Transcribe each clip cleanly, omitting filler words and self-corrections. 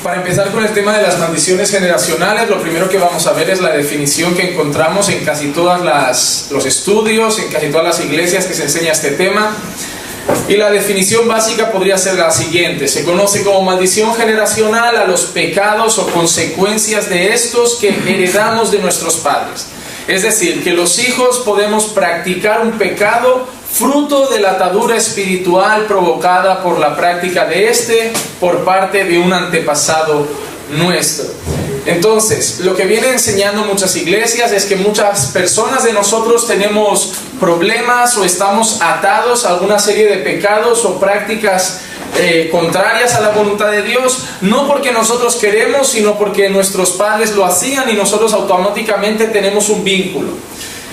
Para empezar con el tema de las maldiciones generacionales, lo primero que vamos a ver es la definición que encontramos en casi todos los estudios, en casi todas las iglesias que se enseña este tema. Y la definición básica podría ser la siguiente: se conoce como maldición generacional a los pecados o consecuencias de estos que heredamos de nuestros padres. Es decir, que los hijos podemos practicar un pecado fruto de la atadura espiritual provocada por la práctica de por parte de un antepasado nuestro. Entonces, lo que vienen enseñando muchas iglesias es que muchas personas de nosotros tenemos problemas o estamos atados a alguna serie de pecados o prácticas contrarias a la voluntad de Dios, no porque nosotros queremos, sino porque nuestros padres lo hacían y nosotros automáticamente tenemos un vínculo.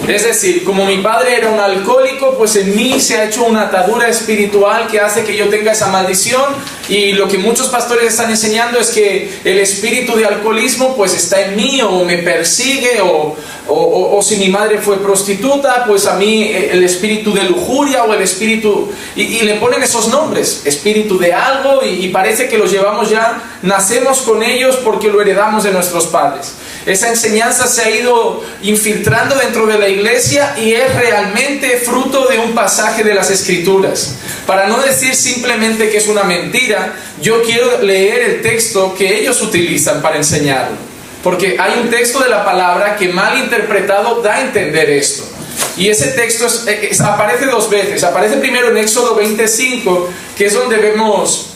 Es decir, como mi padre era un alcohólico, pues en mí se ha hecho una atadura espiritual que hace que yo tenga esa maldición, y lo que muchos pastores están enseñando es que el espíritu de alcoholismo pues está en mí o me persigue, o si mi madre fue prostituta, pues a mí el espíritu de lujuria o el espíritu, y le ponen esos nombres, espíritu de algo, y parece que los llevamos ya, nacemos con ellos porque lo heredamos de nuestros padres. Esa enseñanza se ha ido infiltrando dentro de la iglesia y es realmente fruto de un pasaje de las Escrituras. Para no decir simplemente que es una mentira, yo quiero leer el texto que ellos utilizan para enseñarlo. Porque hay un texto de la palabra que mal interpretado da a entender esto. Y ese texto aparece dos veces. Aparece primero en Éxodo 25, que es donde vemos,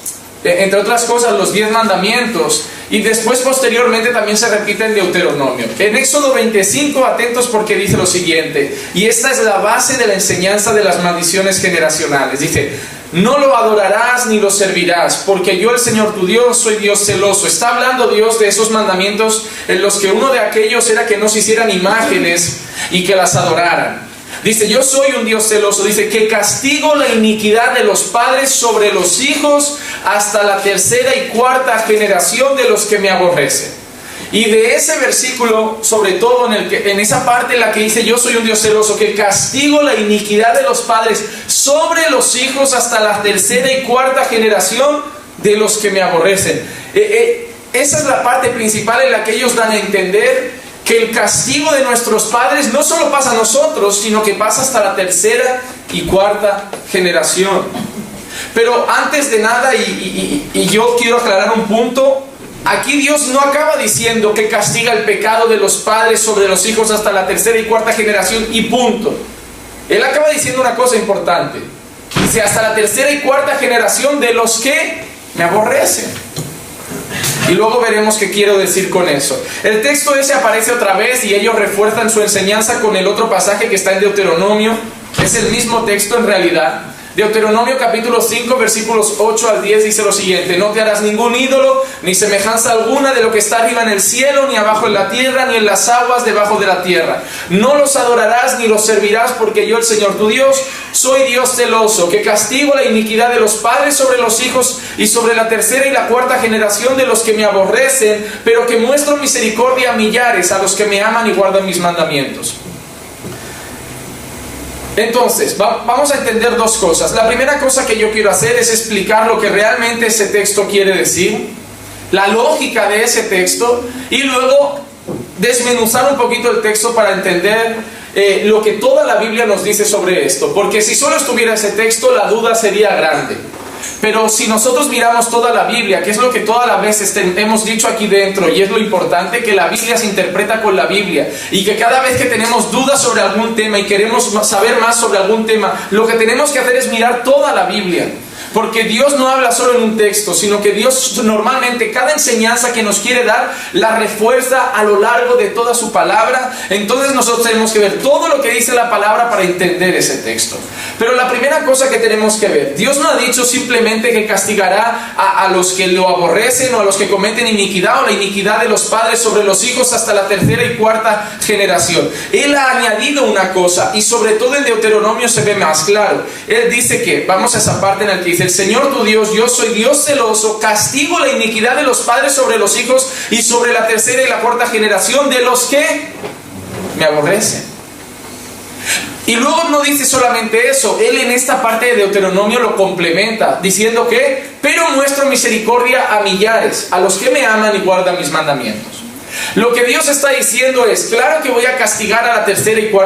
entre otras cosas, los 10 mandamientos. Y después, posteriormente, también se repite en Deuteronomio. En Éxodo 25, atentos porque dice lo siguiente. Y esta es la base de la enseñanza de las maldiciones generacionales. Dice: no lo adorarás ni lo servirás, porque yo, el Señor tu Dios, soy Dios celoso. Está hablando Dios de esos mandamientos en los que uno de aquellos era que no se hicieran imágenes y que las adoraran. Dice: yo soy un Dios celoso. Dice que castigo la iniquidad de los padres sobre los hijos hasta la tercera y cuarta generación de los que me aborrecen. Y de ese versículo, sobre todo en esa parte en la que dice yo soy un Dios celoso, que castigo la iniquidad de los padres sobre los hijos hasta la tercera y cuarta generación de los que me aborrecen. Esa es la parte principal en la que ellos dan a entender que el castigo de nuestros padres no solo pasa a nosotros, sino que pasa hasta la tercera y cuarta generación. Pero antes de nada, y yo quiero aclarar un punto, aquí Dios no acaba diciendo que castiga el pecado de los padres sobre los hijos hasta la tercera y cuarta generación y punto. Él acaba diciendo una cosa importante. Dice: hasta la tercera y cuarta generación de los que me aborrecen. Y luego veremos qué quiero decir con eso. El texto ese aparece otra vez y ellos refuerzan su enseñanza con el otro pasaje que está en Deuteronomio. Es el mismo texto en realidad. Deuteronomio capítulo 5 versículos 8 al 10 dice lo siguiente: no te harás ningún ídolo, ni semejanza alguna de lo que está arriba en el cielo, ni abajo en la tierra, ni en las aguas debajo de la tierra. No los adorarás ni los servirás, porque yo, el Señor tu Dios, soy Dios celoso, que castigo la iniquidad de los padres sobre los hijos y sobre la tercera y la cuarta generación de los que me aborrecen, pero que muestro misericordia a millares, a los que me aman y guardan mis mandamientos. Entonces, vamos a entender dos cosas. La primera cosa que yo quiero hacer es explicar lo que realmente ese texto quiere decir, la lógica de ese texto, y luego desmenuzar un poquito el texto para entender lo que toda la Biblia nos dice sobre esto. Porque si solo estuviera ese texto, la duda sería grande. Pero si nosotros miramos toda la Biblia, que es lo que todas las veces hemos dicho aquí dentro, y es lo importante, que la Biblia se interpreta con la Biblia, y que cada vez que tenemos dudas sobre algún tema y queremos saber más sobre algún tema, lo que tenemos que hacer es mirar toda la Biblia. Porque Dios no habla solo en un texto, sino que Dios normalmente, cada enseñanza que nos quiere dar, la refuerza a lo largo de toda su palabra. Entonces nosotros tenemos que ver todo lo que dice la palabra para entender ese texto. Pero la primera cosa que tenemos que ver: Dios no ha dicho simplemente que castigará a los que lo aborrecen o a los que cometen iniquidad, o la iniquidad de los padres sobre los hijos hasta la tercera y cuarta generación. Él ha añadido una cosa, y sobre todo en Deuteronomio se ve más claro. Él dice que, vamos a esa parte en la que dice: el Señor tu Dios, yo soy Dios celoso, castigo la iniquidad de los padres sobre los hijos y sobre la tercera y la cuarta generación de los que me aborrecen. Y luego no dice solamente eso, él en esta parte de Deuteronomio lo complementa, diciendo que, pero muestro misericordia a millares, a los que me aman y guardan mis mandamientos. Lo que Dios está diciendo es, claro que voy a castigar a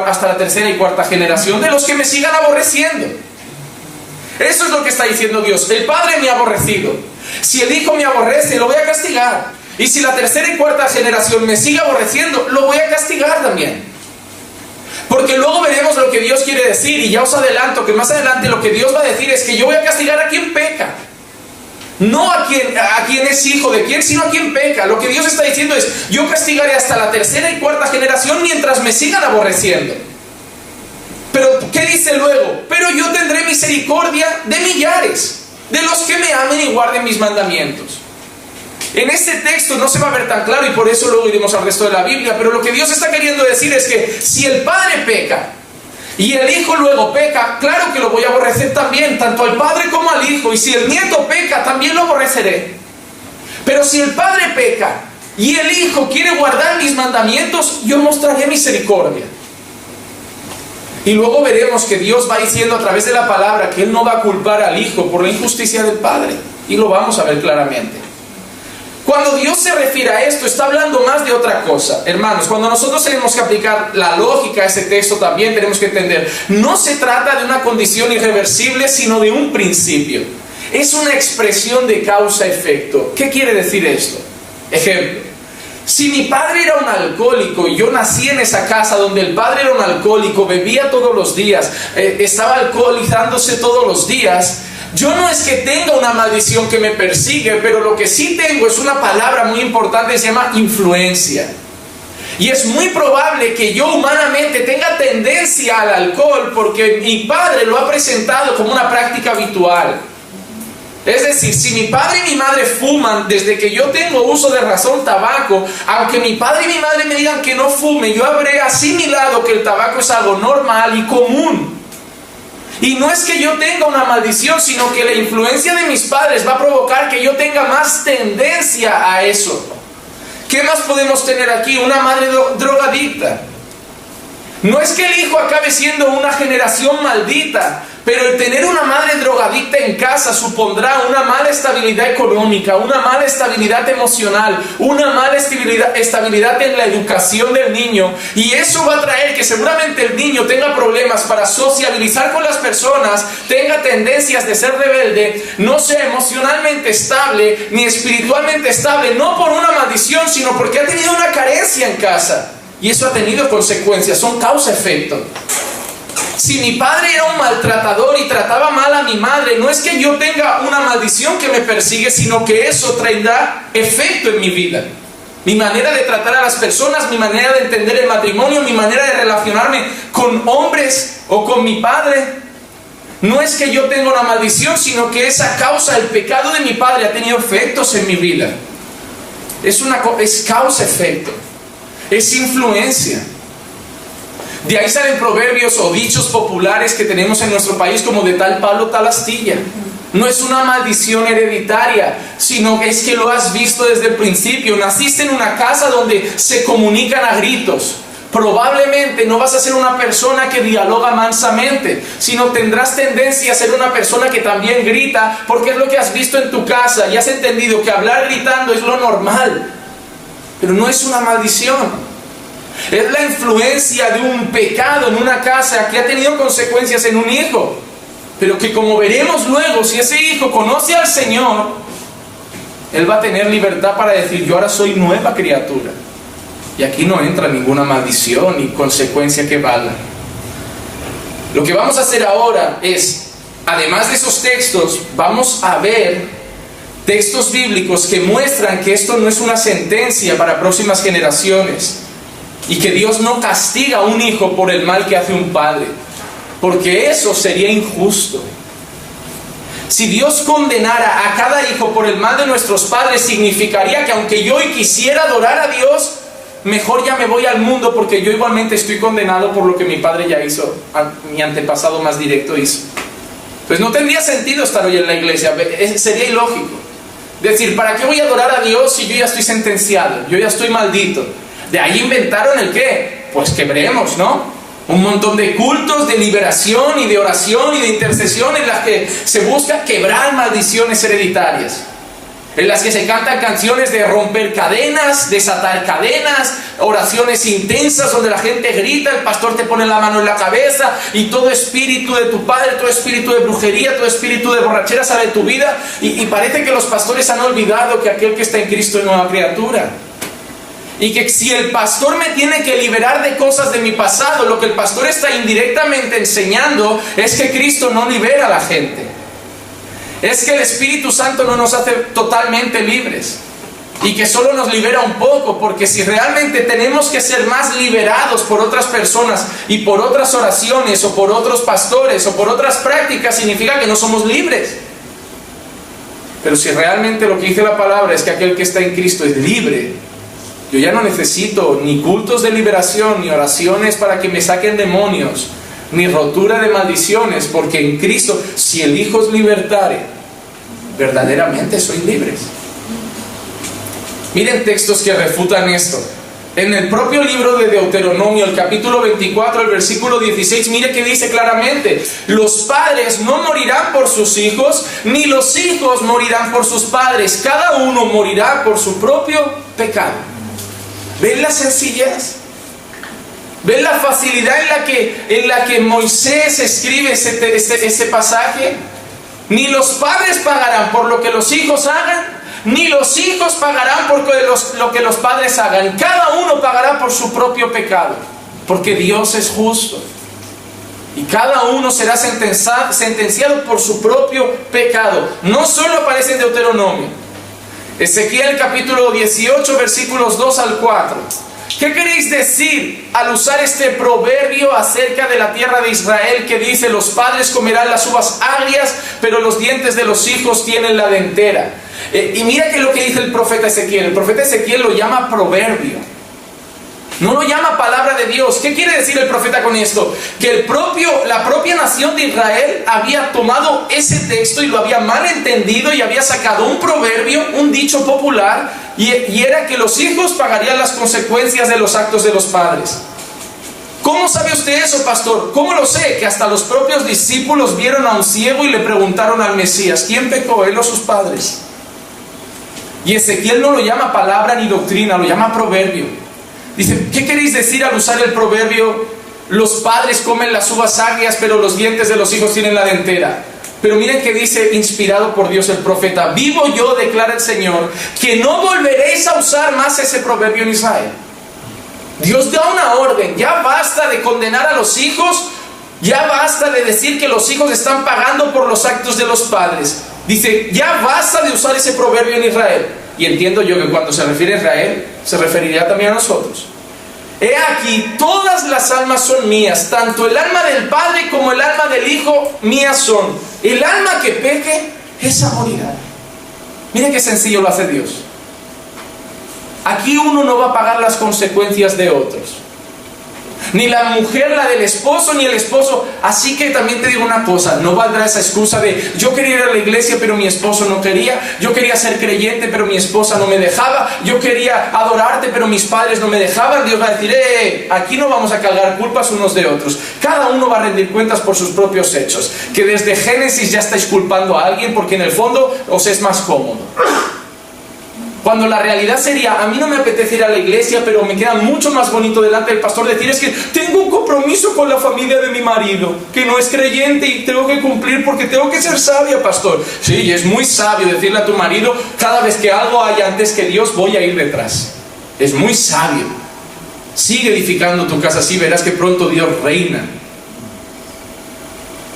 hasta la tercera y cuarta generación de los que me sigan aborreciendo. Eso es lo que está diciendo Dios. El Padre me ha aborrecido. Si el Hijo me aborrece, lo voy a castigar. Y si la tercera y cuarta generación me sigue aborreciendo, lo voy a castigar también. Porque luego veremos lo que Dios quiere decir. Y ya os adelanto que más adelante lo que Dios va a decir es que yo voy a castigar a quien peca. No a quien es hijo de quien, sino a quien peca. Lo que Dios está diciendo es, yo castigaré hasta la tercera y cuarta generación mientras me sigan aborreciendo. Pero, ¿qué dice luego? Pero yo tendré misericordia de millares, de los que me amen y guarden mis mandamientos. En este texto no se va a ver tan claro y por eso luego iremos al resto de la Biblia, pero lo que Dios está queriendo decir es que si el Padre peca y el Hijo luego peca, claro que lo voy a aborrecer también, tanto al Padre como al Hijo. Y si el Nieto peca, también lo aborreceré. Pero si el Padre peca y el Hijo quiere guardar mis mandamientos, yo mostraré misericordia. Y luego veremos que Dios va diciendo a través de la palabra que Él no va a culpar al Hijo por la injusticia del Padre. Y lo vamos a ver claramente. Cuando Dios se refiere a esto, está hablando más de otra cosa. Hermanos, cuando nosotros tenemos que aplicar la lógica a ese texto, también tenemos que entender, no se trata de una condición irreversible, sino de un principio. Es una expresión de causa-efecto. ¿Qué quiere decir esto? Ejemplo, si mi padre era un alcohólico y yo nací en esa casa donde el padre era un alcohólico, bebía todos los días, estaba alcoholizándose todos los días, yo no es que tenga una maldición que me persigue, pero lo que sí tengo es una palabra muy importante, se llama influencia. Y es muy probable que yo humanamente tenga tendencia al alcohol porque mi padre lo ha presentado como una práctica habitual. Es decir, si mi padre y mi madre fuman desde que yo tengo uso de razón tabaco, aunque mi padre y mi madre me digan que no fume, yo habré asimilado que el tabaco es algo normal y común. Y no es que yo tenga una maldición, sino que la influencia de mis padres va a provocar que yo tenga más tendencia a eso. ¿Qué más podemos tener aquí? Una madre drogadicta. No es que el hijo acabe siendo una generación maldita, pero el tener una madre drogadicta en casa supondrá una mala estabilidad económica, una mala estabilidad emocional, una mala estabilidad en la educación del niño. Y eso va a traer que seguramente el niño tenga problemas para sociabilizar con las personas, tenga tendencias de ser rebelde, no sea emocionalmente estable ni espiritualmente estable, no por una maldición, sino porque ha tenido una carencia en casa. Y eso ha tenido consecuencias, son causa-efecto. Si mi padre era un maltratador y trataba mal a mi madre, no es que yo tenga una maldición que me persigue, sino que eso traerá efecto en mi vida. Mi manera de tratar a las personas, mi manera de entender el matrimonio, mi manera de relacionarme con hombres o con mi padre. No es que yo tenga una maldición, sino que esa causa, el pecado de mi padre ha tenido efectos en mi vida. Es causa-efecto. Es influencia. De ahí salen proverbios o dichos populares que tenemos en nuestro país como de tal palo, tal astilla. No es una maldición hereditaria, sino que es que lo has visto desde el principio. Naciste en una casa donde se comunican a gritos. Probablemente no vas a ser una persona que dialoga mansamente, sino tendrás tendencia a ser una persona que también grita, porque es lo que has visto en tu casa y has entendido que hablar gritando es lo normal. Pero no es una maldición. Es la influencia de un pecado en una casa que ha tenido consecuencias en un hijo. Pero que, como veremos luego, si ese hijo conoce al Señor, él va a tener libertad para decir, yo ahora soy nueva criatura. Y aquí no entra ninguna maldición ni consecuencia que valga. Lo que vamos a hacer ahora es, además de esos textos, vamos a ver textos bíblicos que muestran que esto no es una sentencia para próximas generaciones y que Dios no castiga a un hijo por el mal que hace un padre, porque eso sería injusto. Si Dios condenara a cada hijo por el mal de nuestros padres, significaría que aunque yo hoy quisiera adorar a Dios, mejor ya me voy al mundo porque yo igualmente estoy condenado por lo que mi padre ya hizo, mi antepasado más directo hizo. Pues no tendría sentido estar hoy en la iglesia, sería ilógico. Decir, ¿para qué voy a adorar a Dios si yo ya estoy sentenciado? Yo ya estoy maldito. De ahí inventaron el qué, pues quebremos, ¿no? Un montón de cultos de liberación y de oración y de intercesión en las que se busca quebrar maldiciones hereditarias, en las que se cantan canciones de romper cadenas, desatar cadenas, oraciones intensas donde la gente grita, el pastor te pone la mano en la cabeza y todo espíritu de tu padre, todo espíritu de brujería, todo espíritu de borrachera sale de tu vida, y parece que los pastores han olvidado que aquel que está en Cristo es nueva criatura. Y que si el pastor me tiene que liberar de cosas de mi pasado, lo que el pastor está indirectamente enseñando es que Cristo no libera a la gente. Es que el Espíritu Santo no nos hace totalmente libres. Y que solo nos libera un poco, porque si realmente tenemos que ser más liberados por otras personas y por otras oraciones o por otros pastores o por otras prácticas, significa que no somos libres. Pero si realmente lo que dice la palabra es que aquel que está en Cristo es libre, yo ya no necesito ni cultos de liberación, ni oraciones para que me saquen demonios, ni rotura de maldiciones, porque en Cristo, si el Hijo os libertare, verdaderamente sois libres. Miren textos que refutan esto. En el propio libro de Deuteronomio, el capítulo 24, el versículo 16, mire que dice claramente: los padres no morirán por sus hijos, ni los hijos morirán por sus padres. Cada uno morirá por su propio pecado. ¿Ven la sencillez? ¿Ven la facilidad en la que Moisés escribe ese pasaje? Ni los padres pagarán por lo que los hijos hagan, ni los hijos pagarán por lo que los padres hagan. Cada uno pagará por su propio pecado, porque Dios es justo. Y cada uno será sentenciado por su propio pecado. No solo aparece en Deuteronomio. Ezequiel capítulo 18, versículos 2 al 4. ¿Qué queréis decir al usar este proverbio acerca de la tierra de Israel que dice: los padres comerán las uvas agrias, pero los dientes de los hijos tienen la dentera? Y mira que lo que dice el profeta Ezequiel. El profeta Ezequiel lo llama proverbio. No lo llama palabra de Dios. ¿Qué quiere decir el profeta con esto? Que la propia nación de Israel había tomado ese texto y lo había malentendido y había sacado un proverbio, un dicho popular, y era que los hijos pagarían las consecuencias de los actos de los padres. ¿Cómo sabe usted eso, pastor? ¿Cómo lo sé? Que hasta los propios discípulos vieron a un ciego y le preguntaron al Mesías: ¿quién pecó, él o sus padres? Y Ezequiel no lo llama palabra ni doctrina, lo llama proverbio. Dice: ¿qué queréis decir al usar el proverbio: los padres comen las uvas agrias, pero los dientes de los hijos tienen la dentera? Pero miren que dice, inspirado por Dios el profeta: vivo yo, declara el Señor, que no volveréis a usar más ese proverbio en Israel. Dios da una orden: ya basta de condenar a los hijos, ya basta de decir que los hijos están pagando por los actos de los padres. Dice: ya basta de usar ese proverbio en Israel. Y entiendo yo que cuando se refiere a Israel, se referiría también a nosotros. He aquí, todas las almas son mías, tanto el alma del Padre como el alma del Hijo mías son. El alma que peque, esa morirá. Mire qué sencillo lo hace Dios. Aquí uno no va a pagar las consecuencias de otros. Ni la mujer la del esposo, ni el esposo. Así que también te digo una cosa: no valdrá esa excusa de: yo quería ir a la iglesia pero mi esposo no quería, yo quería ser creyente pero mi esposa no me dejaba, yo quería adorarte pero mis padres no me dejaban. Dios va a decir: aquí no vamos a cargar culpas unos de otros. Cada uno va a rendir cuentas por sus propios hechos. Que desde Génesis ya estáis culpando a alguien porque en el fondo os es más cómodo. Cuando la realidad sería: a mí no me apetece ir a la iglesia, pero me queda mucho más bonito delante del pastor decir: es que tengo un compromiso con la familia de mi marido, que no es creyente y tengo que cumplir porque tengo que ser sabia, pastor. Sí, y es muy sabio decirle a tu marido: cada vez que algo haya antes que Dios, voy a ir detrás. Es muy sabio. Sigue edificando tu casa, así verás que pronto Dios reina.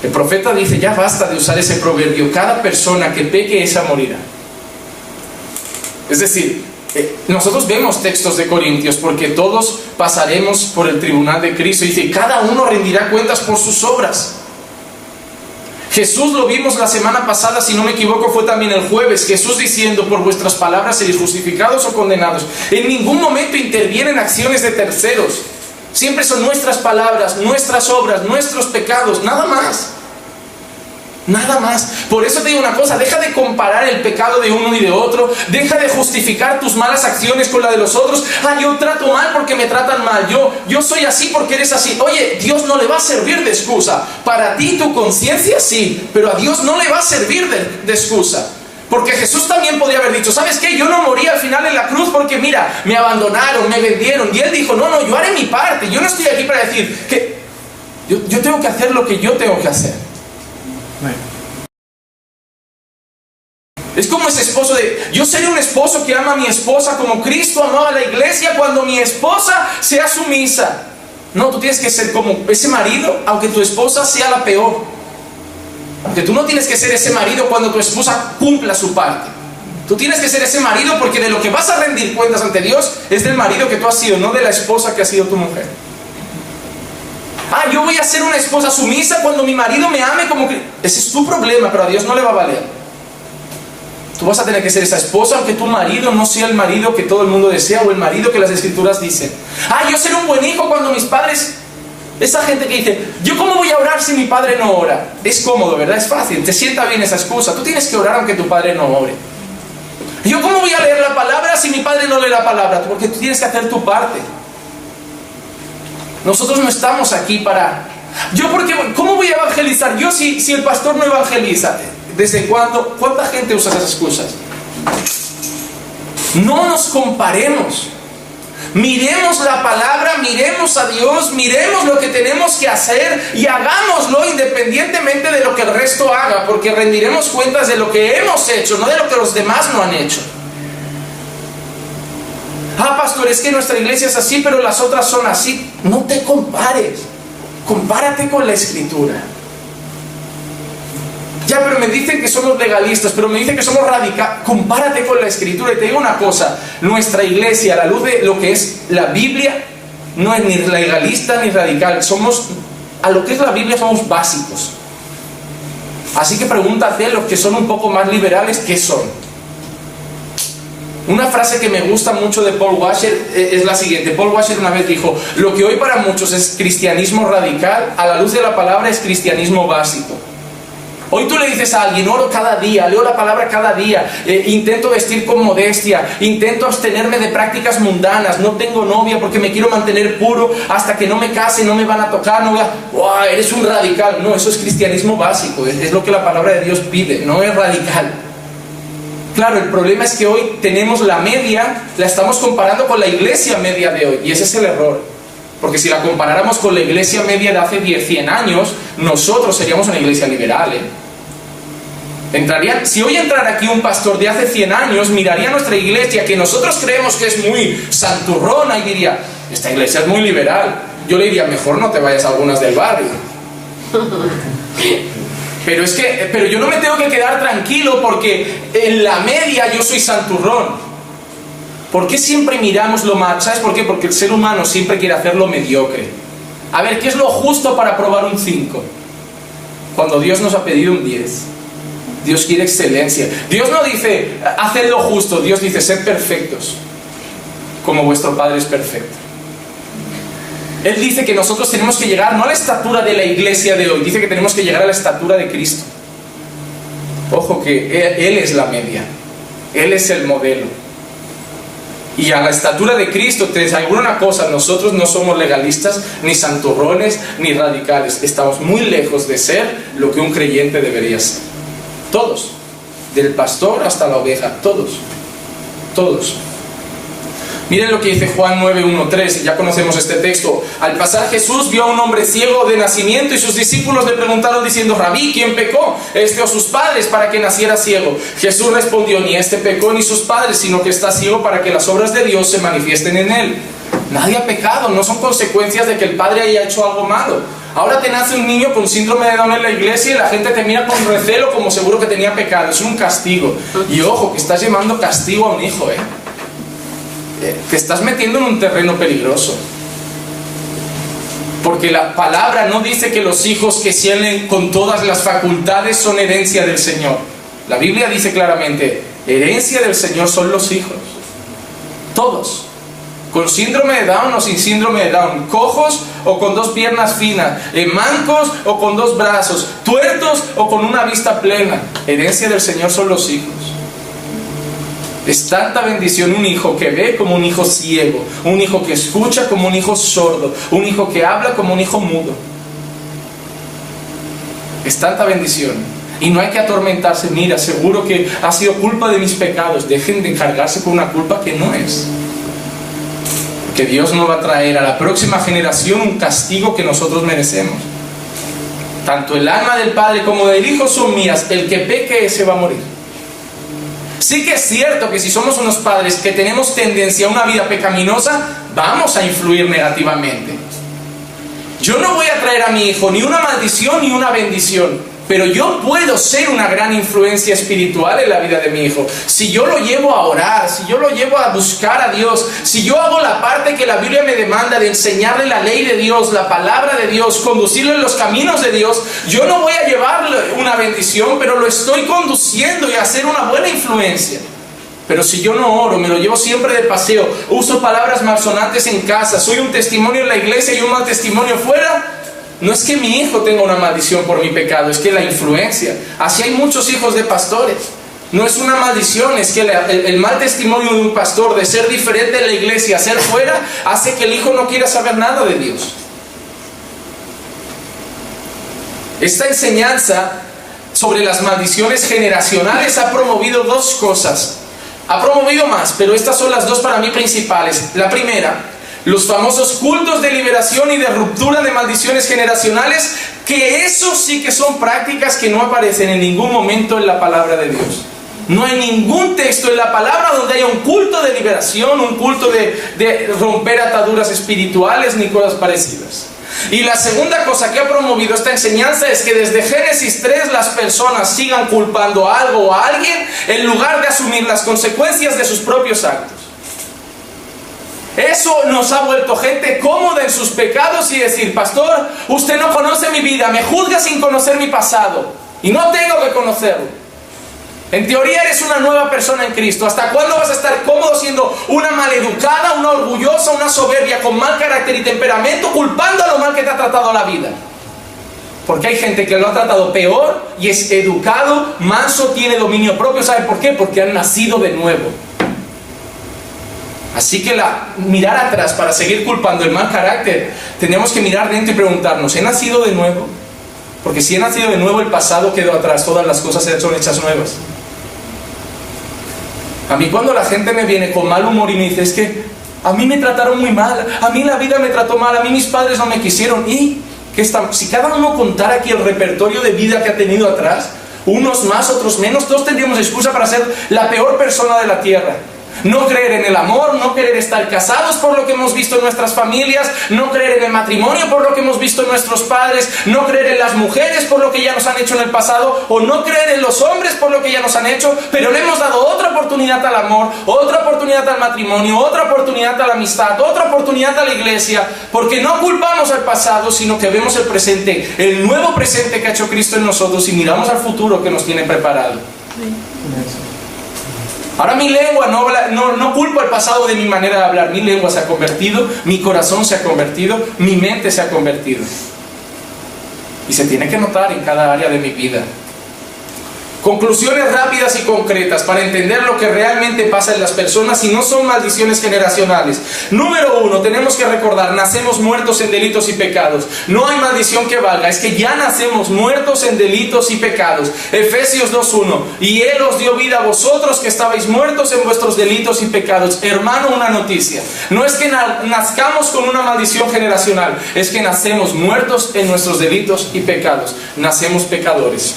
El profeta dice: ya basta de usar ese proverbio: cada persona que peque, esa morirá. Es decir, nosotros vemos textos de Corintios, porque todos pasaremos por el tribunal de Cristo. Y dice: cada uno rendirá cuentas por sus obras. Jesús, lo vimos la semana pasada, si no me equivoco fue también el jueves, Jesús diciendo: por vuestras palabras seréis justificados o condenados. En ningún momento intervienen acciones de terceros. Siempre son nuestras palabras, nuestras obras, nuestros pecados, nada más. Nada más. Por eso te digo una cosa, deja de comparar el pecado de uno y de otro, deja de justificar tus malas acciones con la de los otros. Yo trato mal porque me tratan mal, yo soy así porque eres así. Oye, Dios no le va a servir de excusa. Para ti tu conciencia sí, pero a Dios no le va a servir de excusa. Porque Jesús también podría haber dicho, ¿sabes qué? Yo no morí al final en la cruz porque mira, me abandonaron, me vendieron. Y Él dijo, no, yo haré mi parte. Yo no estoy aquí para decir que yo tengo que hacer lo que yo tengo que hacer. Es como ese esposo yo seré un esposo que ama a mi esposa como Cristo amaba a la iglesia cuando mi esposa sea sumisa. No, tú tienes que ser como ese marido, aunque tu esposa sea la peor. Aunque tú no tienes que ser ese marido cuando tu esposa cumpla su parte. Tú tienes que ser ese marido porque de lo que vas a rendir cuentas ante Dios es del marido que tú has sido, no de la esposa que ha sido tu mujer. Yo voy a ser una esposa sumisa cuando mi marido me ame como que... Ese es tu problema, pero a Dios no le va a valer. Tú vas a tener que ser esa esposa aunque tu marido no sea el marido que todo el mundo desea o el marido que las escrituras dicen. Yo seré un buen hijo cuando mis padres... Esa gente que dice, ¿yo cómo voy a orar si mi padre no ora? Es cómodo, ¿verdad? Es fácil, te sienta bien esa excusa. Tú tienes que orar aunque tu padre no ore. ¿Yo cómo voy a leer la palabra si mi padre no lee la palabra? Porque tú tienes que hacer tu parte. Nosotros no estamos aquí para... ¿Cómo voy a evangelizar? Yo si el pastor no evangeliza, ¿desde cuándo? ¿Cuánta gente usa esas excusas? No nos comparemos. Miremos la palabra, miremos a Dios, miremos lo que tenemos que hacer y hagámoslo independientemente de lo que el resto haga, porque rendiremos cuentas de lo que hemos hecho, no de lo que los demás no han hecho. Pastor, es que nuestra iglesia es así, pero las otras son así. No te compares. Compárate con la Escritura. Pero me dicen que somos legalistas, pero me dicen que somos radicales. Compárate con la Escritura. Y te digo una cosa, nuestra iglesia, a la luz de lo que es la Biblia, no es ni legalista ni radical. A lo que es la Biblia somos básicos. Así que pregúntate a los que son un poco más liberales, ¿qué son? Una frase que me gusta mucho de Paul Washer es la siguiente. Paul Washer una vez dijo, lo que hoy para muchos es cristianismo radical, a la luz de la palabra es cristianismo básico. Hoy tú le dices a alguien, oro cada día, leo la palabra cada día, intento vestir con modestia, intento abstenerme de prácticas mundanas, no tengo novia porque me quiero mantener puro, hasta que no me case no me van a tocar, eres un radical. No, eso es cristianismo básico, es lo que la palabra de Dios pide, no es radical. Claro, el problema es que hoy tenemos la media, la estamos comparando con la iglesia media de hoy, y ese es el error. Porque si la comparáramos con la iglesia media de hace 100 años, nosotros seríamos una iglesia liberal. Si hoy entrara aquí un pastor de hace 100 años, miraría nuestra iglesia, que nosotros creemos que es muy santurrona, y diría, esta iglesia es muy liberal. Yo le diría, mejor no te vayas a algunas del barrio. Pero yo no me tengo que quedar tranquilo porque en la media yo soy santurrón. ¿Por qué siempre miramos lo mal? ¿Sabes por qué? Porque el ser humano siempre quiere hacerlo mediocre. A ver, ¿qué es lo justo para probar un 5? Cuando Dios nos ha pedido un 10. Dios quiere excelencia. Dios no dice, haced lo justo. Dios dice, sed perfectos, como vuestro Padre es perfecto. Él dice que nosotros tenemos que llegar no a la estatura de la iglesia de hoy, dice que tenemos que llegar a la estatura de Cristo. Ojo que Él es la media, Él es el modelo. Y a la estatura de Cristo, te aseguro una cosa, nosotros no somos legalistas, ni santurrones, ni radicales. Estamos muy lejos de ser lo que un creyente debería ser. Todos, del pastor hasta la oveja, todos. Miren lo que dice Juan 9:1-3, ya conocemos este texto. Al pasar Jesús vio a un hombre ciego de nacimiento y sus discípulos le preguntaron diciendo, Rabí, ¿quién pecó? ¿Este o sus padres para que naciera ciego? Jesús respondió, ni este pecó ni sus padres, sino que está ciego para que las obras de Dios se manifiesten en él. Nadie ha pecado, no son consecuencias de que el padre haya hecho algo malo. Ahora te nace un niño con síndrome de Down en la iglesia y la gente te mira con recelo como seguro que tenía pecado. Es un castigo. Y ojo, que estás llevando castigo a un hijo, te estás metiendo en un terreno peligroso. Porque la palabra no dice que los hijos que tienen con todas las facultades son herencia del Señor. La Biblia dice claramente, herencia del Señor son los hijos. Todos. con síndrome de Down o sin síndrome de Down, cojos o con 2 piernas finas, mancos o con 2 brazos, tuertos o con una vista plena. Herencia del Señor son los hijos. Es tanta bendición un hijo que ve como un hijo ciego, un hijo que escucha como un hijo sordo, un hijo que habla como un hijo mudo. Es tanta bendición. Y no hay que atormentarse. Mira, seguro que ha sido culpa de mis pecados. Dejen de cargarse con una culpa que no es. Porque Dios no va a traer a la próxima generación un castigo que nosotros merecemos. Tanto el alma del Padre como del Hijo son mías. El que peque, ese va a morir. Sí que es cierto que si somos unos padres que tenemos tendencia a una vida pecaminosa, vamos a influir negativamente. Yo no voy a traer a mi hijo ni una maldición ni una bendición, pero yo puedo ser una gran influencia espiritual en la vida de mi hijo. Si yo lo llevo a orar, si yo lo llevo a buscar a Dios, si yo hago la parte que la Biblia me demanda de enseñarle la ley de Dios, la palabra de Dios, conducirlo en los caminos de Dios, yo no voy a llevarle una bendición, pero lo estoy conduciendo y a ser una buena influencia. Pero si yo no oro, me lo llevo siempre de paseo, uso palabras malsonantes en casa, soy un testimonio en la iglesia y un mal testimonio fuera, no es que mi hijo tenga una maldición por mi pecado, es que la influencia. Así hay muchos hijos de pastores. No es una maldición, es que el mal testimonio de un pastor de ser diferente en la iglesia, ser fuera, hace que el hijo no quiera saber nada de Dios. Esta enseñanza sobre las maldiciones generacionales ha promovido 2 cosas. Ha promovido más, pero estas son las 2 para mí principales. La primera, los famosos cultos de liberación y de ruptura de maldiciones generacionales, que eso sí que son prácticas que no aparecen en ningún momento en la palabra de Dios. No hay ningún texto en la palabra donde haya un culto de liberación, un culto de romper ataduras espirituales ni cosas parecidas. Y la segunda cosa que ha promovido esta enseñanza es que desde Génesis 3 las personas sigan culpando a algo o a alguien en lugar de asumir las consecuencias de sus propios actos. Eso nos ha vuelto gente cómoda en sus pecados y decir: pastor, usted no conoce mi vida, me juzga sin conocer mi pasado y no tengo que conocerlo. En teoría eres una nueva persona en Cristo. ¿Hasta cuándo vas a estar cómodo siendo una maleducada, una orgullosa, una soberbia con mal carácter y temperamento, culpando a lo mal que te ha tratado la vida? Porque hay gente que lo ha tratado peor y es educado, manso, tiene dominio propio. ¿Sabe por qué? Porque han nacido de nuevo. Así que mirar atrás para seguir culpando el mal carácter, tenemos que mirar dentro y preguntarnos: ¿he nacido de nuevo? Porque si he nacido de nuevo, el pasado quedó atrás, todas las cosas son hechas nuevas. A mí cuando la gente me viene con mal humor y me dice: es que a mí me trataron muy mal, a mí la vida me trató mal, a mí mis padres no me quisieron. ¿Y qué está? Si cada uno contara aquí el repertorio de vida que ha tenido atrás, unos más, otros menos, todos tendríamos excusa para ser la peor persona de la tierra. No creer en el amor, no querer estar casados por lo que hemos visto en nuestras familias, no creer en el matrimonio por lo que hemos visto en nuestros padres, no creer en las mujeres por lo que ya nos han hecho en el pasado, o no creer en los hombres por lo que ya nos han hecho, pero le hemos dado otra oportunidad al amor, otra oportunidad al matrimonio, otra oportunidad a la amistad, otra oportunidad a la iglesia, porque no culpamos al pasado, sino que vemos el presente, el nuevo presente que ha hecho Cristo en nosotros, y miramos al futuro que nos tiene preparado. Ahora mi lengua, no culpo el pasado de mi manera de hablar. Mi lengua se ha convertido, mi corazón se ha convertido, mi mente se ha convertido. Y se tiene que notar en cada área de mi vida. Conclusiones rápidas y concretas para entender lo que realmente pasa en las personas y no son maldiciones generacionales. Número 1, tenemos que recordar: nacemos muertos en delitos y pecados. No hay maldición que valga, es que ya nacemos muertos en delitos y pecados. Efesios 2:1, y Él os dio vida a vosotros que estabais muertos en vuestros delitos y pecados. Hermano, una noticia: no es que nazcamos con una maldición generacional, es que nacemos muertos en nuestros delitos y pecados. Nacemos pecadores.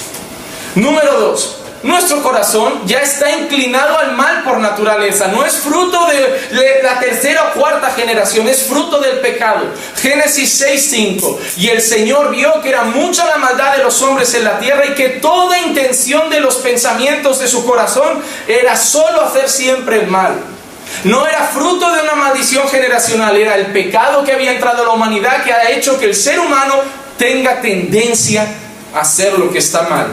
Número 2, nuestro corazón ya está inclinado al mal por naturaleza. No es fruto de la tercera o cuarta generación, es fruto del pecado. Génesis 6:5, y el Señor vio que era mucha la maldad de los hombres en la tierra y que toda intención de los pensamientos de su corazón era solo hacer siempre el mal. No era fruto de una maldición generacional, era el pecado que había entrado a la humanidad que ha hecho que el ser humano tenga tendencia a hacer lo que está mal.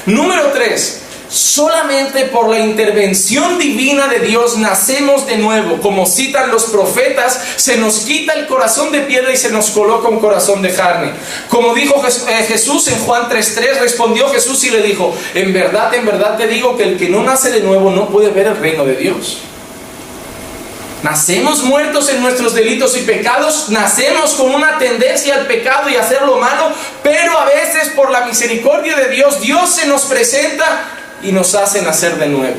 Número 3, Solamente por la intervención divina de Dios nacemos de nuevo. Como citan los profetas, se nos quita el corazón de piedra y se nos coloca un corazón de carne. Como dijo Jesús en Juan 3:3, respondió Jesús y le dijo: en verdad te digo que el que no nace de nuevo no puede ver el reino de Dios. Nacemos muertos en nuestros delitos y pecados, nacemos con una tendencia al pecado y a hacer lo malo, pero a veces por la misericordia de Dios, Dios se nos presenta y nos hace nacer de nuevo.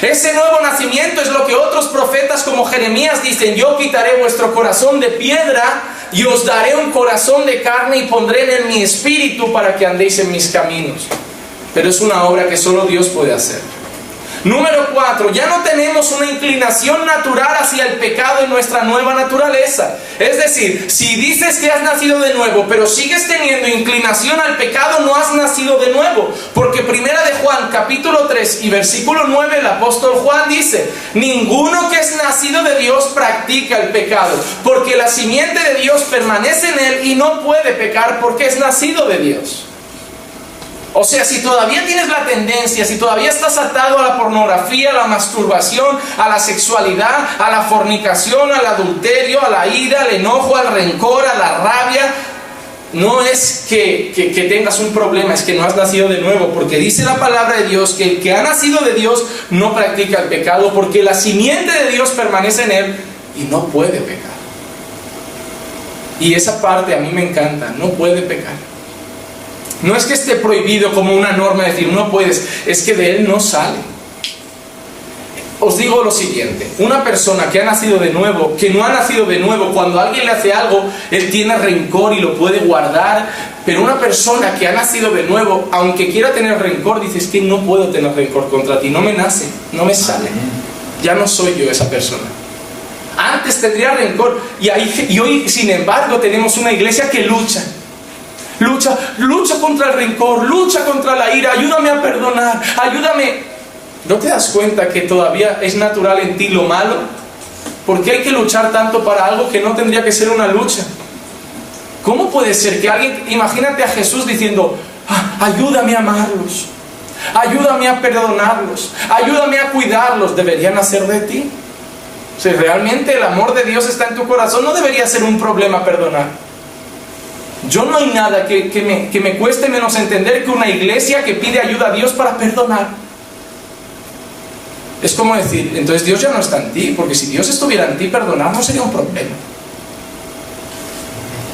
Ese nuevo nacimiento es lo que otros profetas como Jeremías dicen: yo quitaré vuestro corazón de piedra y os daré un corazón de carne y pondré en mi espíritu para que andéis en mis caminos. Pero es una obra que solo Dios puede hacer. Número 4, ya no tenemos una inclinación natural hacia el pecado en nuestra nueva naturaleza. Es decir, si dices que has nacido de nuevo, pero sigues teniendo inclinación al pecado, no has nacido de nuevo. Porque primera de Juan, capítulo 3 y versículo 9, el apóstol Juan dice: ninguno que es nacido de Dios practica el pecado, porque la simiente de Dios permanece en él y no puede pecar porque es nacido de Dios. O sea, si todavía tienes la tendencia, si todavía estás atado a la pornografía, a la masturbación, a la sexualidad, a la fornicación, al adulterio, a la ira, al enojo, al rencor, a la rabia, no es que tengas un problema, es que no has nacido de nuevo, porque dice la palabra de Dios que el que ha nacido de Dios no practica el pecado, porque la simiente de Dios permanece en él y no puede pecar. Y esa parte a mí me encanta: no puede pecar. No es que esté prohibido como una norma decir no puedes, es que de él no sale. Os digo lo siguiente: una persona que ha nacido de nuevo, que no ha nacido de nuevo, cuando alguien le hace algo, él tiene rencor y lo puede guardar. Pero una persona que ha nacido de nuevo, aunque quiera tener rencor, dice: es que no puedo tener rencor contra ti, no me nace, no me sale. Ya no soy yo esa persona. Antes tendría rencor y hoy, sin embargo, tenemos una iglesia que lucha contra el rencor, lucha contra la ira. Ayúdame a perdonar, ayúdame. ¿No te das cuenta que todavía es natural en ti lo malo? ¿Por qué hay que luchar tanto para algo que no tendría que ser una lucha? ¿Cómo puede ser que alguien, imagínate a Jesús diciendo: ayúdame a amarlos, ayúdame a perdonarlos, ayúdame a cuidarlos? ¿Debería nacer de ti? Si realmente el amor de Dios está en tu corazón, no debería ser un problema perdonar. Yo no hay nada que me cueste menos entender que una iglesia que pide ayuda a Dios para perdonar. Es como decir: entonces Dios ya no está en ti, porque si Dios estuviera en ti, perdonar no sería un problema.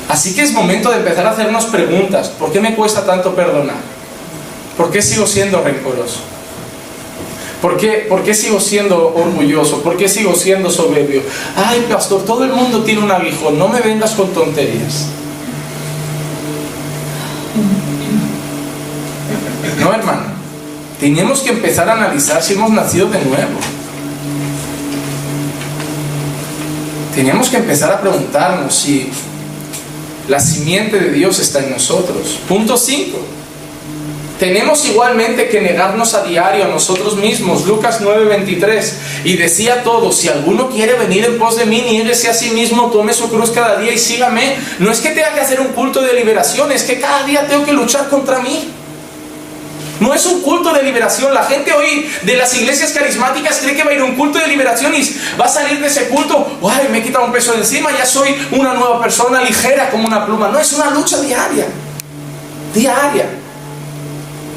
Así que es momento de empezar a hacernos preguntas. ¿Por qué me cuesta tanto perdonar? ¿Por qué sigo siendo rencoroso? ¿Por qué sigo siendo orgulloso? ¿Por qué sigo siendo soberbio? Ay, pastor, todo el mundo tiene un aguijón, no me vengas con tonterías. No, hermano, tenemos que empezar a analizar si hemos nacido de nuevo. Tenemos que empezar a preguntarnos si la simiente de Dios está en nosotros. Punto 5. Tenemos igualmente que negarnos a diario a nosotros mismos. Lucas 9:23. Y decía a todos: si alguno quiere venir en pos de mí, niéguese a sí mismo, tome su cruz cada día y sígame. No es que tenga que hacer un culto de liberación, es que cada día tengo que luchar contra mí. No es un culto de liberación. La gente hoy de las iglesias carismáticas cree que va a ir a un culto de liberación y va a salir de ese culto: ¡ay, me he quitado un peso de encima, ya soy una nueva persona, ligera como una pluma! No, es una lucha diaria. Diaria.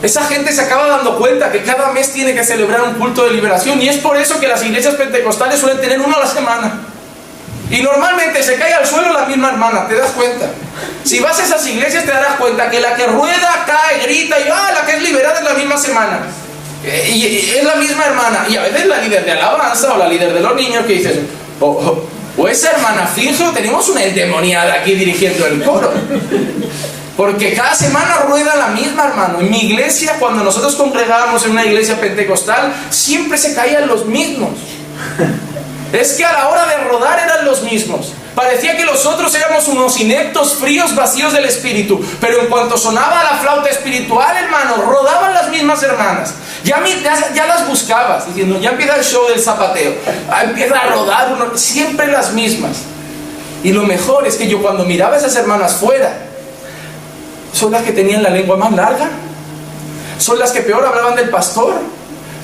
Esa gente se acaba dando cuenta que cada mes tiene que celebrar un culto de liberación, y es por eso que las iglesias pentecostales suelen tener uno a la semana. Y normalmente se cae al suelo la misma hermana, ¿te das cuenta? Si vas a esas iglesias te darás cuenta que la que rueda, cae, grita y la que es liberada es la misma semana. Y es la misma hermana. Y a veces la líder de alabanza o la líder de los niños que dices: o esa hermana finge o tenemos una endemoniada aquí dirigiendo el coro. Porque cada semana rueda la misma, hermano. En mi iglesia, cuando nosotros congregábamos en una iglesia pentecostal, siempre se caían los mismos. Es que a la hora de rodar eran los mismos. Parecía que los otros éramos unos ineptos, fríos, vacíos del espíritu. Pero en cuanto sonaba la flauta espiritual, hermano, rodaban las mismas hermanas. Ya las buscabas, diciendo: ya empieza el show del zapateo. Empieza a rodar, siempre las mismas. Y lo mejor es que yo, cuando miraba a esas hermanas fuera, son las que tenían la lengua más larga, son las que peor hablaban del pastor,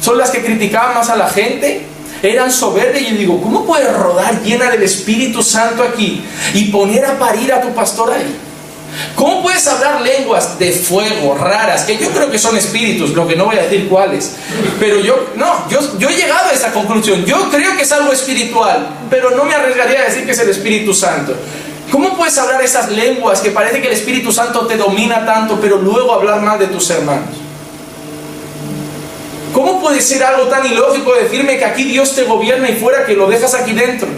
son las que criticaban más a la gente, eran soberbias. Y yo digo, ¿cómo puedes rodar llena del Espíritu Santo aquí y poner a parir a tu pastor ahí? ¿Cómo puedes hablar lenguas de fuego raras, que yo creo que son espíritus, lo que no voy a decir cuáles? Pero yo he llegado a esa conclusión. Yo creo que es algo espiritual, pero no me arriesgaría a decir que es el Espíritu Santo. ¿Cómo puedes hablar esas lenguas que parece que el Espíritu Santo te domina tanto, pero luego hablar mal de tus hermanos? ¿Cómo puede ser algo tan ilógico decirme que aquí Dios te gobierna y fuera que lo dejas aquí dentro?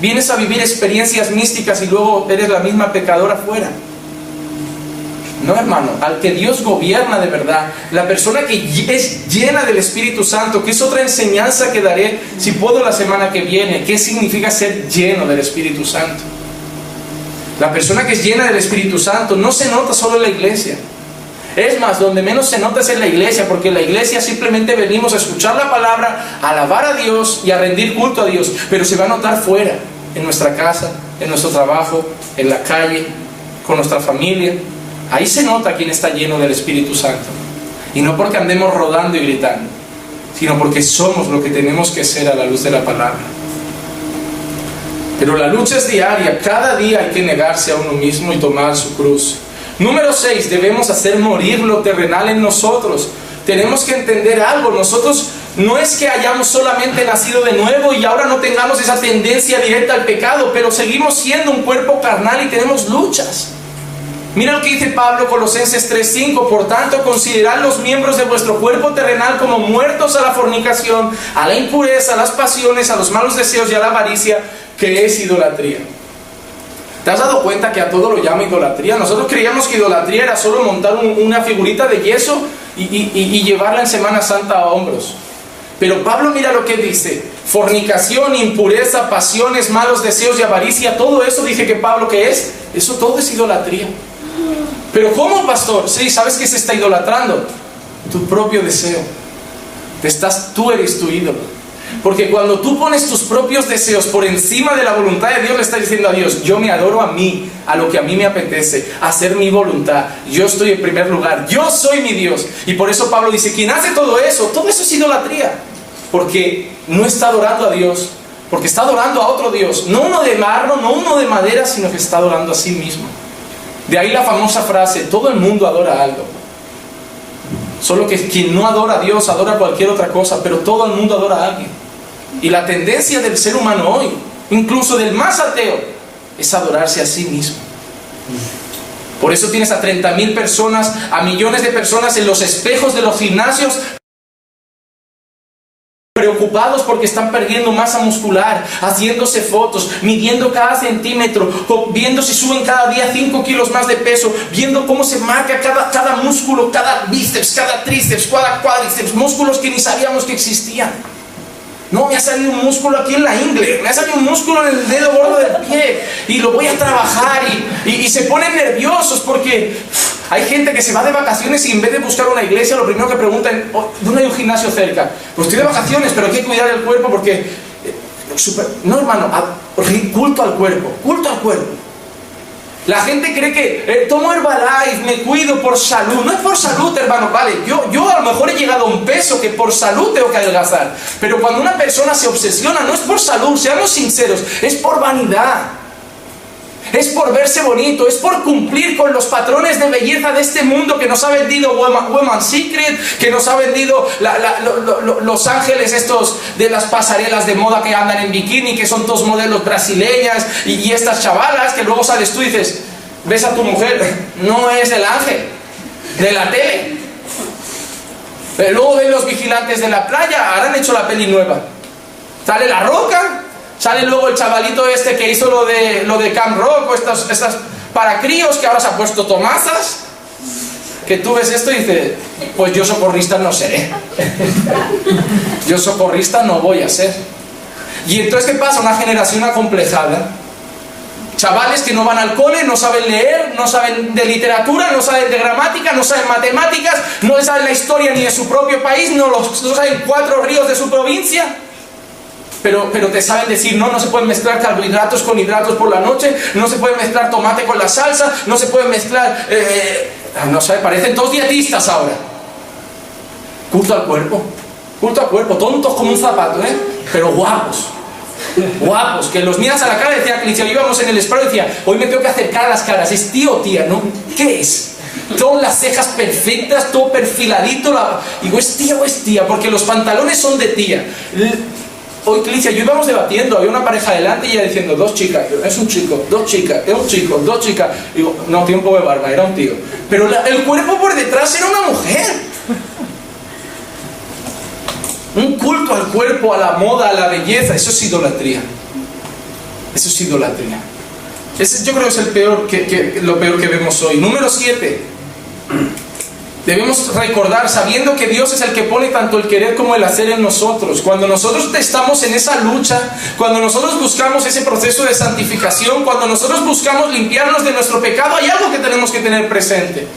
Vienes a vivir experiencias místicas y luego eres la misma pecadora afuera. No, hermano, al que Dios gobierna de verdad, la persona que es llena del Espíritu Santo, que es otra enseñanza que daré, si puedo, la semana que viene, qué significa ser lleno del Espíritu Santo. La persona que es llena del Espíritu Santo no se nota solo en la iglesia. Es más, donde menos se nota es en la iglesia, porque en la iglesia simplemente venimos a escuchar la palabra, a alabar a Dios y a rendir culto a Dios, pero se va a notar fuera, en nuestra casa, en nuestro trabajo, en la calle, con nuestra familia. Ahí se nota quién está lleno del Espíritu Santo. Y no porque andemos rodando y gritando, sino porque somos lo que tenemos que ser a la luz de la palabra. Pero la lucha es diaria. Cada día hay que negarse a uno mismo y tomar su cruz. Número 6, debemos hacer morir lo terrenal en nosotros. Tenemos que entender algo. Nosotros no es que hayamos solamente nacido de nuevo y ahora no tengamos esa tendencia directa al pecado, pero seguimos siendo un cuerpo carnal y tenemos luchas. Mira lo que dice Pablo, Colosenses 3:5. Por tanto, considerad los miembros de vuestro cuerpo terrenal como muertos a la fornicación, a la impureza, a las pasiones, a los malos deseos y a la avaricia, que es idolatría. ¿Te has dado cuenta que a todo lo llama idolatría? Nosotros creíamos que idolatría era solo montar una figurita de yeso y llevarla en Semana Santa a hombros. Pero Pablo, mira lo que dice: fornicación, impureza, pasiones, malos deseos y avaricia. Todo eso, dice que Pablo, ¿qué es? Eso todo es idolatría. Pero ¿cómo, pastor? Sí, ¿sabes qué se está idolatrando? Tu propio deseo. Tú eres tu ídolo. Porque cuando tú pones tus propios deseos por encima de la voluntad de Dios, le estás diciendo a Dios: yo me adoro a mí, a lo que a mí me apetece, a hacer mi voluntad. Yo estoy en primer lugar, yo soy mi Dios. Y por eso Pablo dice: quien hace todo eso es idolatría. Porque no está adorando a Dios, porque está adorando a otro Dios. No uno de mármol, no uno de madera, sino que está adorando a sí mismo. De ahí la famosa frase: todo el mundo adora algo. Solo que quien no adora a Dios adora cualquier otra cosa, pero todo el mundo adora a alguien. Y la tendencia del ser humano hoy, incluso del más ateo, es adorarse a sí mismo. Por eso tienes a 30.000 personas, a millones de personas en los espejos de los gimnasios, preocupados porque están perdiendo masa muscular, haciéndose fotos, midiendo cada centímetro, viendo si suben cada día 5 kilos más de peso, viendo cómo se marca cada músculo, cada bíceps, cada tríceps, cada cuádriceps, músculos que ni sabíamos que existían. No, me ha salido un músculo aquí en la ingle, me ha salido un músculo en el dedo gordo del pie y lo voy a trabajar y se ponen nerviosos porque hay gente que se va de vacaciones y en vez de buscar una iglesia, lo primero que preguntan: ¿dónde hay un gimnasio cerca? Pues estoy de vacaciones, pero hay que cuidar el cuerpo porque... No, hermano, culto al cuerpo, culto al cuerpo. La gente cree que tomo Herbalife, me cuido por salud. No es por salud, hermano, vale. Yo a lo mejor he llegado a un peso que por salud tengo que adelgazar. Pero cuando una persona se obsesiona, no es por salud, seamos sinceros, es por vanidad. Es por verse bonito, es por cumplir con los patrones de belleza de este mundo que nos ha vendido Women's Secret, que nos ha vendido los ángeles estos de las pasarelas de moda que andan en bikini, que son todos modelos brasileñas, y estas chavalas que luego sales tú y dices, ves a tu mujer, no es el ángel de la tele. Pero luego ven los vigilantes de la playa, ahora han hecho la peli nueva. Sale La Roca. Sale luego el chavalito este que hizo lo de Camp Rock, o estas para críos, que ahora se ha puesto Tomasas. Que tú ves esto y dices: pues yo socorrista no seré. Yo socorrista no voy a ser. Y entonces, ¿qué pasa? Una generación acomplejada. Chavales que no van al cole, no saben leer, no saben de literatura, no saben de gramática, no saben matemáticas, no saben la historia ni de su propio país, no saben 4 ríos de su provincia. Pero te saben decir: no se pueden mezclar carbohidratos con hidratos por la noche, no se puede mezclar tomate con la salsa, no se puede mezclar... no sé, parecen todos dietistas ahora. Culto al cuerpo. Culto al cuerpo. Tontos como un zapato, ¿eh? Pero guapos. Guapos. Que los miras a la cara y decía, Alicia, íbamos en el Esparo y decía, hoy me tengo que acercar a las caras. ¿Es tío o tía? ¿No? ¿Qué es? Todas las cejas perfectas, todo perfiladito. Digo, ¿es tía o es tía? Porque los pantalones son de tía. Hoy, Clicia, yo íbamos debatiendo, había una pareja delante y ella diciendo, 2 chicas, es un chico, 2 chicas, es un chico, 2 chicas. Digo, no, tiempo de barba, era un tío. Pero el cuerpo por detrás era una mujer. Un culto al cuerpo, a la moda, a la belleza, eso es idolatría. Eso es idolatría. Ese yo creo que es lo peor que vemos hoy. Número 7. Debemos recordar, sabiendo que Dios es el que pone tanto el querer como el hacer en nosotros. Cuando nosotros estamos en esa lucha, cuando nosotros buscamos ese proceso de santificación, cuando nosotros buscamos limpiarnos de nuestro pecado, hay algo que tenemos que tener presente.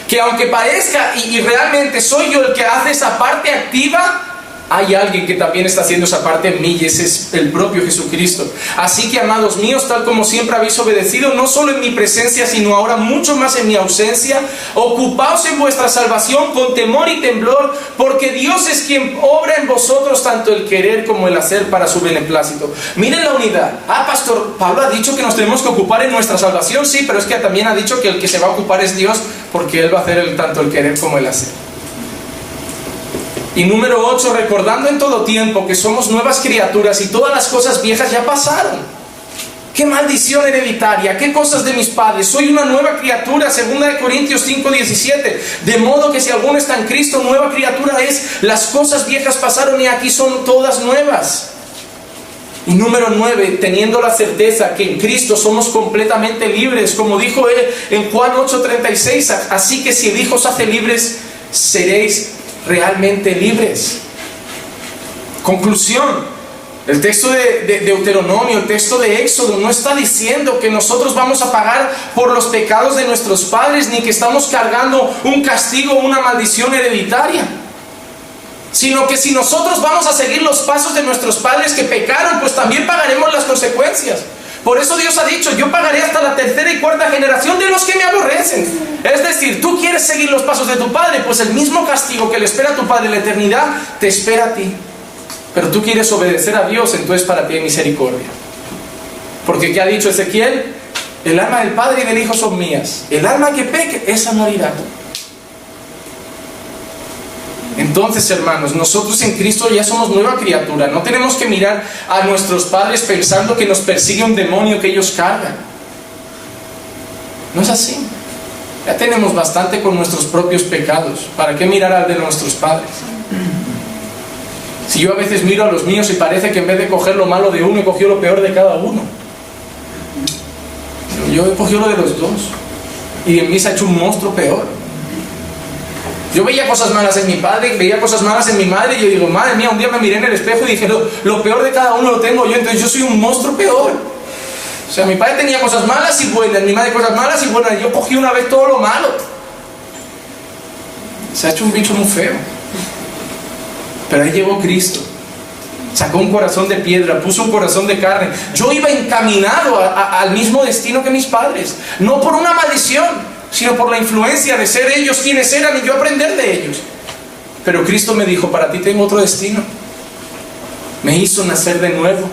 Que aunque parezca y realmente soy yo el que hace esa parte activa, hay alguien que también está haciendo esa parte en mí y ese es el propio Jesucristo. Así que, amados míos, tal como siempre habéis obedecido, no solo en mi presencia, sino ahora mucho más en mi ausencia, ocupaos en vuestra salvación con temor y temblor, porque Dios es quien obra en vosotros tanto el querer como el hacer para su beneplácito. Miren la unidad. Pastor, Pablo ha dicho que nos tenemos que ocupar en nuestra salvación, sí, pero es que también ha dicho que el que se va a ocupar es Dios, porque Él va a hacer tanto el querer como el hacer. Y número 8, recordando en todo tiempo que somos nuevas criaturas y todas las cosas viejas ya pasaron. ¡Qué maldición hereditaria! ¡Qué cosas de mis padres! Soy una nueva criatura, 2 Corintios 5:17. De modo que si alguno está en Cristo, nueva criatura es. Las cosas viejas pasaron y aquí son todas nuevas. Y número 9, teniendo la certeza que en Cristo somos completamente libres, como dijo él en Juan 8:36. Así que si el Hijo os hace libres, seréis realmente libres. Conclusión: el texto de Deuteronomio, el texto de Éxodo no está diciendo que nosotros vamos a pagar por los pecados de nuestros padres, ni que estamos cargando un castigo o una maldición hereditaria, sino que si nosotros vamos a seguir los pasos de nuestros padres que pecaron, pues también pagaremos las consecuencias. Por eso Dios ha dicho, yo pagaré hasta la 3ª y 4ª generación de los que me aborrecen. Es decir, tú quieres seguir los pasos de tu padre, pues el mismo castigo que le espera a tu padre en la eternidad, te espera a ti. Pero tú quieres obedecer a Dios, entonces para ti hay misericordia. Porque ¿qué ha dicho Ezequiel? El alma del padre y del hijo son mías. El alma que peque, esa morirá. Entonces, hermanos, nosotros en Cristo ya somos nueva criatura. No tenemos que mirar a nuestros padres pensando que nos persigue un demonio que ellos cargan. No es así. Ya tenemos bastante con nuestros propios pecados. ¿Para qué mirar al de nuestros padres? Si yo a veces miro a los míos y parece que en vez de coger lo malo de uno, he cogido lo peor de cada uno. Yo he cogido lo de los dos. Y en mí se ha hecho un monstruo peor. Yo veía cosas malas en mi padre, veía cosas malas en mi madre, y yo digo, madre mía, un día me miré en el espejo y dije, lo peor de cada uno lo tengo yo, entonces yo soy un monstruo peor. O sea, mi padre tenía cosas malas y buenas, mi madre cosas malas y buenas, y yo cogí una vez todo lo malo. Se ha hecho un bicho muy feo. Pero ahí llegó Cristo. Sacó un corazón de piedra, puso un corazón de carne. Yo iba encaminado al mismo destino que mis padres, no por una maldición, sino por la influencia de ser ellos quienes eran y yo aprender de ellos. Pero Cristo me dijo, para ti tengo otro destino. Me hizo nacer de nuevo.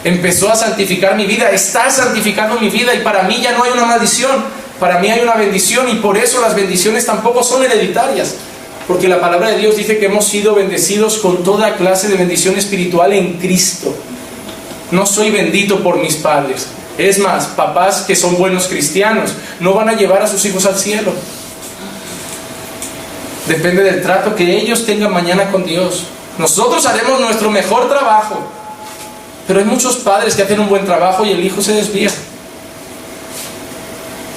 Empezó a santificar mi vida, está santificando mi vida, y para mí ya no hay una maldición, para mí hay una bendición, y por eso las bendiciones tampoco son hereditarias. Porque la palabra de Dios dice que hemos sido bendecidos con toda clase de bendición espiritual en Cristo. No soy bendito por mis padres. Es más, papás que son buenos cristianos no van a llevar a sus hijos al cielo. Depende del trato que ellos tengan mañana con Dios. Nosotros haremos nuestro mejor trabajo, pero hay muchos padres que hacen un buen trabajo y el hijo se desvía.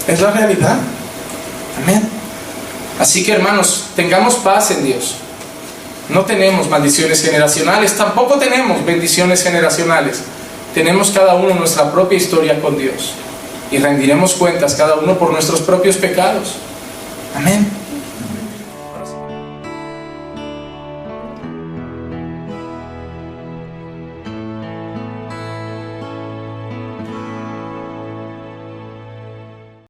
Es la realidad. Amén. Así que, hermanos, tengamos paz en Dios. No tenemos maldiciones generacionales, tampoco tenemos bendiciones generacionales. Tenemos cada uno nuestra propia historia con Dios y rendiremos cuentas cada uno por nuestros propios pecados. Amén.